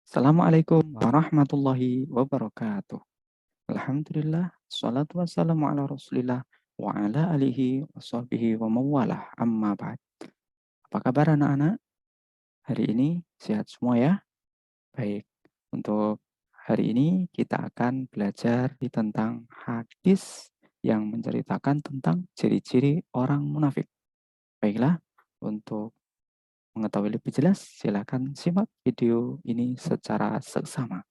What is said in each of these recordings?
Assalamualaikum warahmatullahi wabarakatuh. Alhamdulillah, salatu wassalamu ala rasulillah wa ala alihi wa sahbihi wa mawalah amma ba'd. Apa kabar anak-anak? Hari ini sehat semua ya? Baik, untuk hari ini kita akan belajar tentang hadis yang menceritakan tentang ciri-ciri orang munafik. Baiklah, untuk mengetahui lebih jelas, silakan simak video ini secara seksama.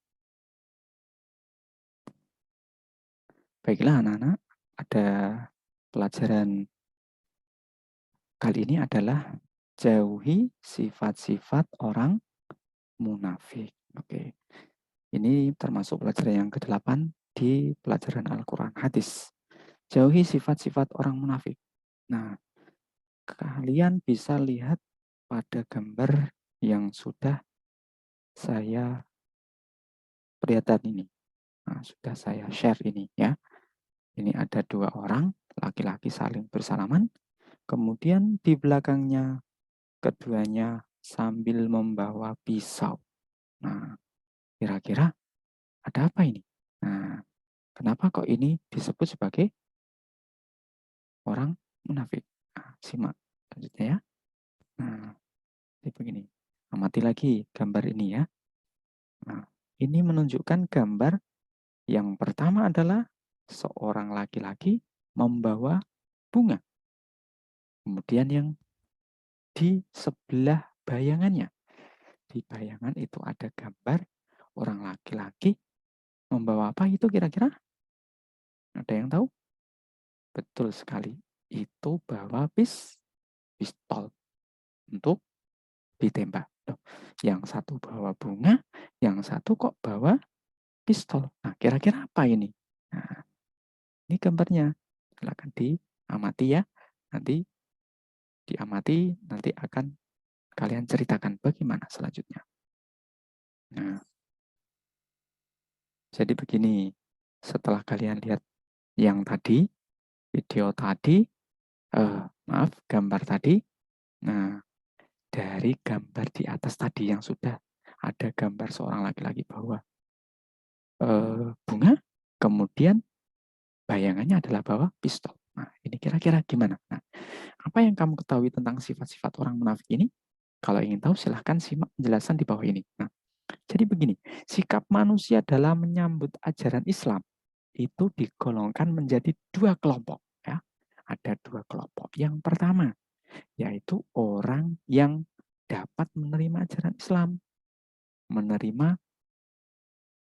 Baiklah anak-anak, ada pelajaran kali ini adalah jauhi sifat-sifat orang munafik. Oke, ini termasuk pelajaran yang ke-8 di pelajaran Al-Quran hadis. Jauhi sifat-sifat orang munafik. Nah, kalian bisa lihat pada gambar yang sudah saya perlihatkan ini. Nah, sudah saya share ini ya. Ini ada dua orang, laki-laki saling bersalaman. Kemudian di belakangnya keduanya sambil membawa pisau. Nah, kira-kira ada apa ini? Nah, kenapa kok ini disebut sebagai orang munafik? Nah, simak selanjutnya ya. Nah, jadi begini. Amati lagi gambar ini ya. Nah, ini menunjukkan gambar yang pertama adalah seorang laki-laki membawa bunga. Kemudian yang di sebelah bayangannya. Di bayangan itu ada gambar orang laki-laki membawa apa itu kira-kira? Ada yang tahu? Betul sekali. Itu bawa pistol untuk ditembak. Loh, yang satu bawa bunga, yang satu kok bawa pistol. Nah, kira-kira apa ini? Nah, ini gambarnya. Silakan diamati ya. Nanti diamati, nanti akan kalian ceritakan bagaimana selanjutnya. Nah, jadi begini. Setelah kalian lihat yang tadi, video tadi, maaf, gambar tadi. Nah, dari gambar di atas tadi yang sudah ada gambar seorang laki-laki bawa bunga, kemudian bayangannya adalah bawa pistol. Nah, ini kira-kira gimana? Nah, apa yang kamu ketahui tentang sifat-sifat orang munafik ini? Kalau ingin tahu, silahkan simak penjelasan di bawah ini. Nah, jadi begini, sikap manusia dalam menyambut ajaran Islam itu digolongkan menjadi dua kelompok. Ya. Ada dua kelompok. Yang pertama, yaitu orang yang dapat menerima ajaran Islam. Menerima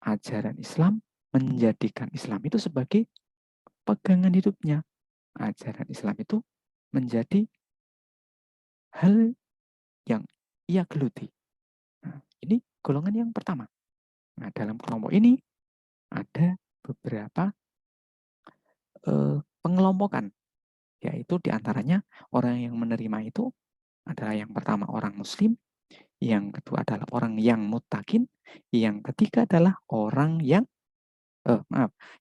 ajaran Islam, menjadikan Islam itu sebagai pegangan hidupnya. Ajaran Islam itu menjadi hal yang ia geluti. Nah, ini golongan yang pertama. Nah, dalam kelompok ini ada beberapa pengelompokan, yaitu diantaranya orang yang menerima itu adalah yang pertama orang Muslim, yang kedua adalah orang yang muttaqin, yang ketiga adalah orang yang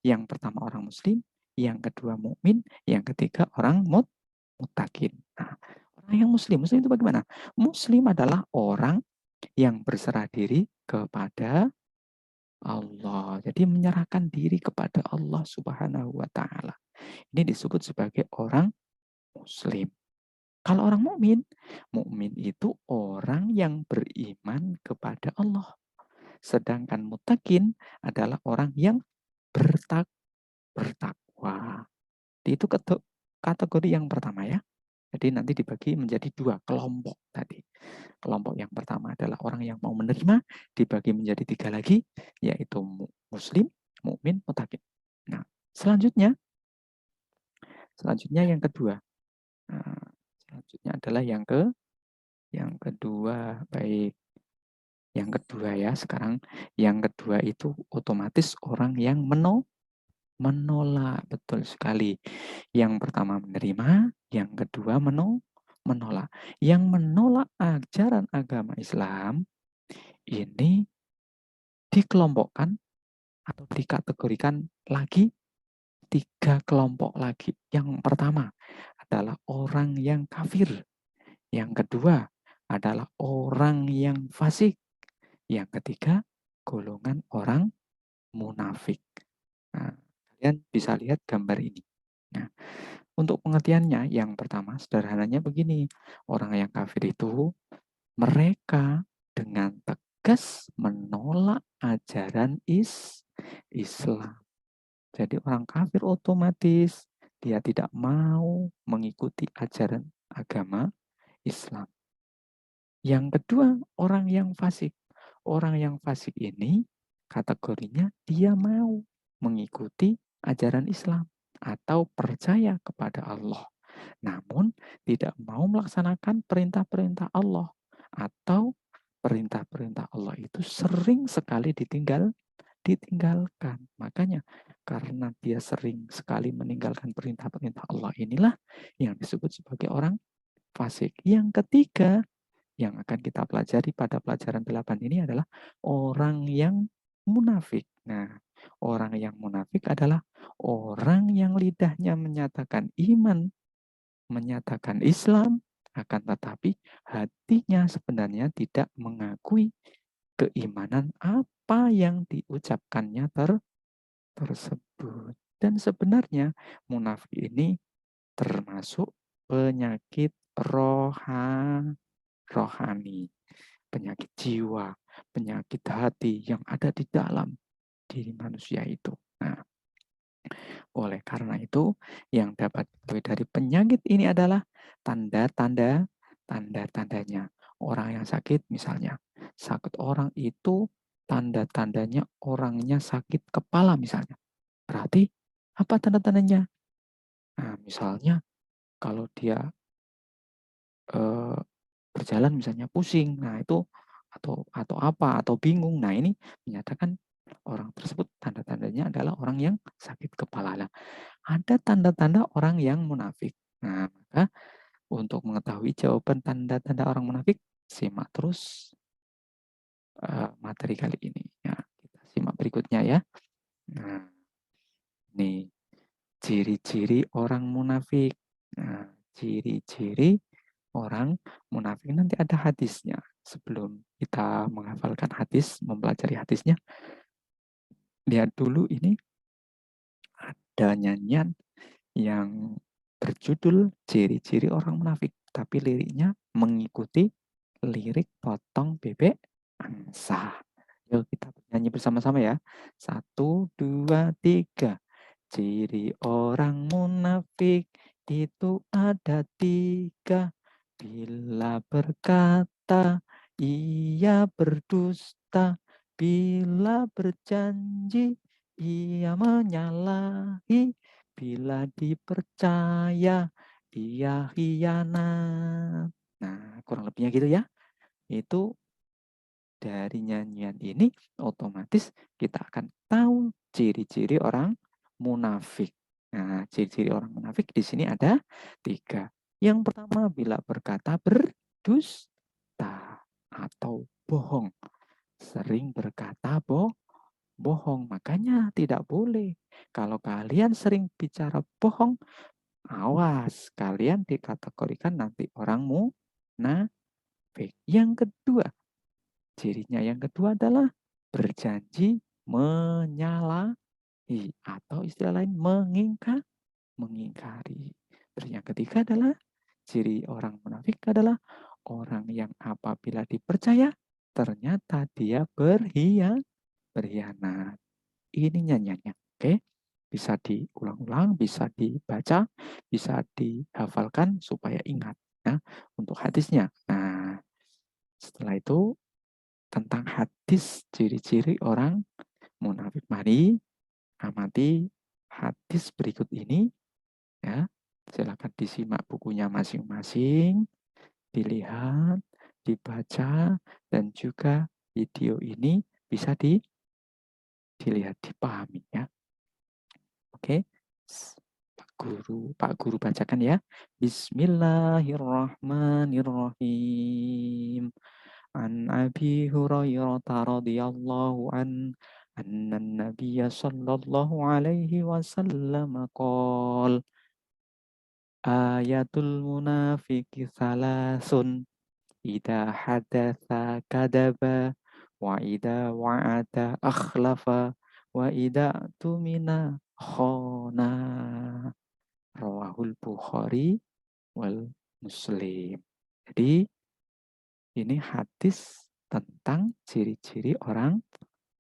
yang pertama orang Muslim, yang kedua mukmin, yang ketiga orang muttaqin. Nah, orang yang Muslim itu bagaimana? Muslim adalah orang yang berserah diri kepada Allah. Jadi menyerahkan diri kepada Allah Subhanahu wa taala. Ini disebut sebagai orang Muslim. Kalau orang mukmin, mukmin itu orang yang beriman kepada Allah. Sedangkan muttaqin adalah orang yang bertakwa. Itu kategori yang pertama ya. Jadi nanti dibagi menjadi dua kelompok tadi. Kelompok yang pertama adalah orang yang mau menerima, dibagi menjadi tiga lagi, yaitu Muslim, mukmin, muttaqin. Nah, selanjutnya yang kedua. Nah, selanjutnya adalah yang kedua, baik. Yang kedua ya, sekarang yang kedua itu otomatis orang yang menolak, betul sekali. Yang pertama menerima, yang kedua menolak. Yang menolak ajaran agama Islam ini dikelompokkan atau dikategorikan lagi tiga kelompok lagi. Yang pertama adalah orang yang kafir. Yang kedua adalah orang yang fasik. Yang ketiga golongan orang munafik. Nah, kalian bisa lihat gambar ini. Nah, untuk pengertiannya, yang pertama sederhananya begini. Orang yang kafir itu mereka dengan tegas menolak ajaran Islam. Jadi orang kafir otomatis dia tidak mau mengikuti ajaran agama Islam. Yang kedua, orang yang fasik. Orang yang fasik ini kategorinya dia mau mengikuti ajaran Islam atau percaya kepada Allah. Namun tidak mau melaksanakan perintah-perintah Allah atau perintah-perintah Allah itu sering sekali ditinggalkan. Makanya karena dia sering sekali meninggalkan perintah-perintah Allah inilah yang disebut sebagai orang fasik. Yang ketiga yang akan kita pelajari pada pelajaran 8 ini adalah orang yang munafik. Nah, orang yang munafik adalah orang yang lidahnya menyatakan iman, menyatakan Islam, akan tetapi hatinya sebenarnya tidak mengakui keimanan apa yang diucapkannya tersebut. Dan sebenarnya munafik ini termasuk penyakit rohani, penyakit jiwa, penyakit hati yang ada di dalam diri manusia itu. Nah, oleh karena itu, yang dapat dari penyakit ini adalah tanda-tandanya. Orang yang sakit misalnya, sakit orang itu tanda-tandanya orangnya sakit kepala misalnya. Berarti apa tanda-tandanya? Nah, misalnya kalau dia eh, berjalan misalnya pusing, nah itu atau apa atau bingung. Nah, ini menyatakan orang tersebut tanda-tandanya adalah orang yang sakit kepala. Nah, ada tanda-tanda orang yang munafik. Nah, maka untuk mengetahui jawaban tanda-tanda orang munafik, simak terus materi kali ini. Ya, kita simak berikutnya ya. Nah, ini ciri-ciri orang munafik. Nah, ciri-ciri orang munafik nanti ada hadisnya. Sebelum kita menghafalkan hadis, mempelajari hadisnya, lihat dulu ini ada nyanyian yang berjudul Ciri-ciri Orang Munafik. Tapi liriknya mengikuti lirik potong bebek angsa. Yuk kita nyanyi bersama-sama ya. 1, 2, 3. Ciri orang munafik itu ada 3. Bila berkata ia berdusta, bila berjanji ia menyalahi, bila dipercaya ia khianat. Nah, kurang lebihnya gitu ya. Itu dari nyanyian ini otomatis kita akan tahu ciri-ciri orang munafik. Nah, ciri-ciri orang munafik di sini ada 3. Yang pertama, bila berkata berdusta atau bohong. Sering berkata bohong. Makanya tidak boleh. Kalau kalian sering bicara bohong, awas. Kalian dikategorikan nanti orang munafik. Yang kedua, cirinya yang kedua adalah berjanji menyalahi atau istilah lain mengingkari. Terus yang ketiga adalah ciri orang munafik adalah orang yang apabila dipercaya ternyata dia berkhianat. Ini nyanyiannya. Oke. Bisa diulang-ulang, bisa dibaca, bisa dihafalkan supaya ingat ya untuk hadisnya. Nah, setelah itu tentang hadis ciri-ciri orang munafik. Mari amati hadis berikut ini ya. Silakan disimak bukunya masing-masing, dilihat, dibaca, dan juga video ini bisa dilihat, dipahami ya. Oke. Pak Guru bacakan ya. Bismillahirrahmanirrahim. An Abi Hurairah radhiyallahu anna Nabiy sallallahu alaihi wasallam qol ayatul munafiqi salasun idza hadatsa kadaba wa idza wa'ada akhlafa, wa idza tumina khana. Rawahul Bukhari wal Muslim. Jadi ini hadis tentang ciri-ciri orang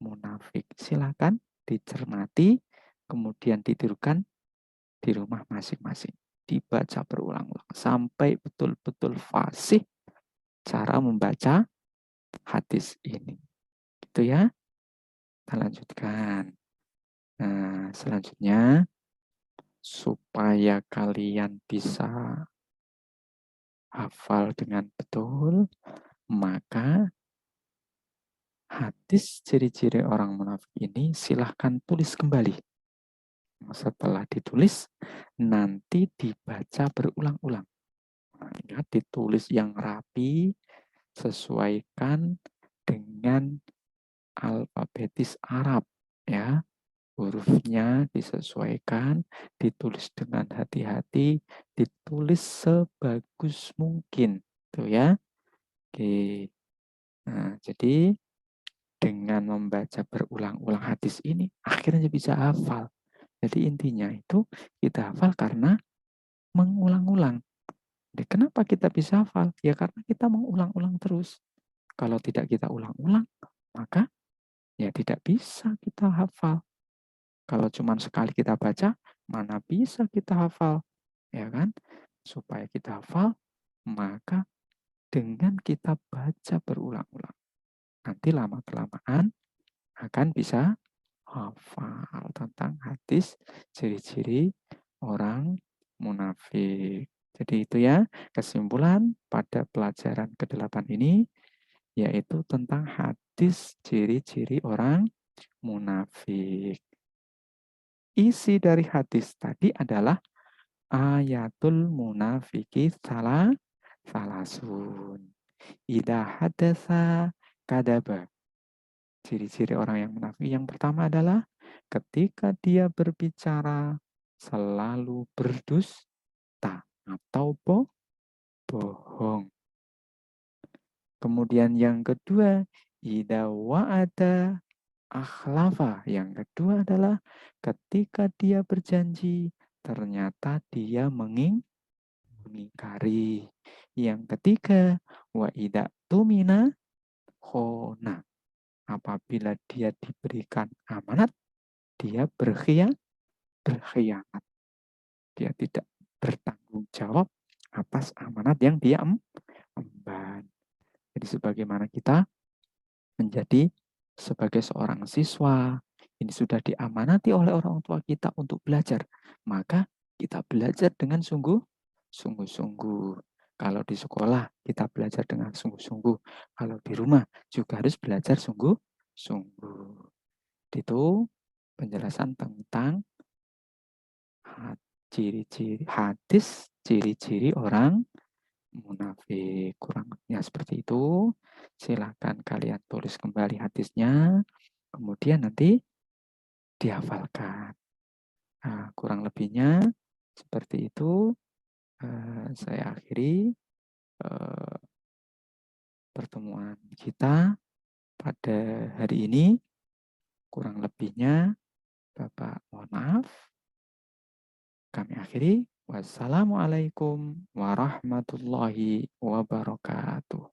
munafik. Silakan dicermati, kemudian ditirukan di rumah masing-masing. Dibaca berulang-ulang sampai betul-betul fasih cara membaca hadis ini. Itu ya. Kita lanjutkan. Nah, selanjutnya supaya kalian bisa hafal dengan betul, maka hadis ciri-ciri orang munafik ini silahkan tulis kembali. Setelah ditulis, nanti dibaca berulang-ulang. Nah, ingat ditulis yang rapi, sesuaikan dengan alfabetis Arab. Ya, hurufnya disesuaikan, ditulis dengan hati-hati, ditulis sebagus mungkin. Tuh ya. Oke. Nah, jadi dengan membaca berulang-ulang hadis ini, akhirnya bisa hafal. Jadi intinya itu kita hafal karena mengulang-ulang. Jadi kenapa kita bisa hafal? Ya karena kita mengulang-ulang terus. Kalau tidak kita ulang-ulang, maka ya tidak bisa kita hafal. Kalau cuma sekali kita baca, mana bisa kita hafal, ya kan? Supaya kita hafal, maka dengan kita baca berulang-ulang. Nanti lama-kelamaan akan bisa hafal tentang hadis ciri-ciri orang munafik. Jadi itu ya kesimpulan pada pelajaran ke-8 ini, yaitu tentang hadis ciri-ciri orang munafik. Isi dari hadis tadi adalah ayatul munafiki salasun. Ida hadasa kadaba. Ciri-ciri orang yang munafik yang pertama adalah ketika dia berbicara selalu berdusta atau bohong. Kemudian yang kedua, ida wa'ada akhlafa. Yang kedua adalah ketika dia berjanji, ternyata dia mengingkari. Yang ketiga, wa ida tumina khona. Apabila dia diberikan amanat, dia berkhianat. Dia tidak bertanggung jawab atas amanat yang dia emban. Jadi sebagaimana kita menjadi sebagai seorang siswa, ini sudah diamanati oleh orang tua kita untuk belajar, maka kita belajar dengan sungguh-sungguh. Kalau di sekolah kita belajar dengan sungguh-sungguh, kalau di rumah juga harus belajar sungguh-sungguh. Itu penjelasan tentang ciri-ciri hadis, ciri-ciri orang munafik. Kurang lebihnya seperti itu. Silakan kalian tulis kembali hadisnya, kemudian nanti dihafalkan. Nah, kurang lebihnya seperti itu. Saya akhiri pertemuan kita pada hari ini. Kurang lebihnya, Bapak mohon maaf. Kami akhiri. Wassalamualaikum warahmatullahi wabarakatuh.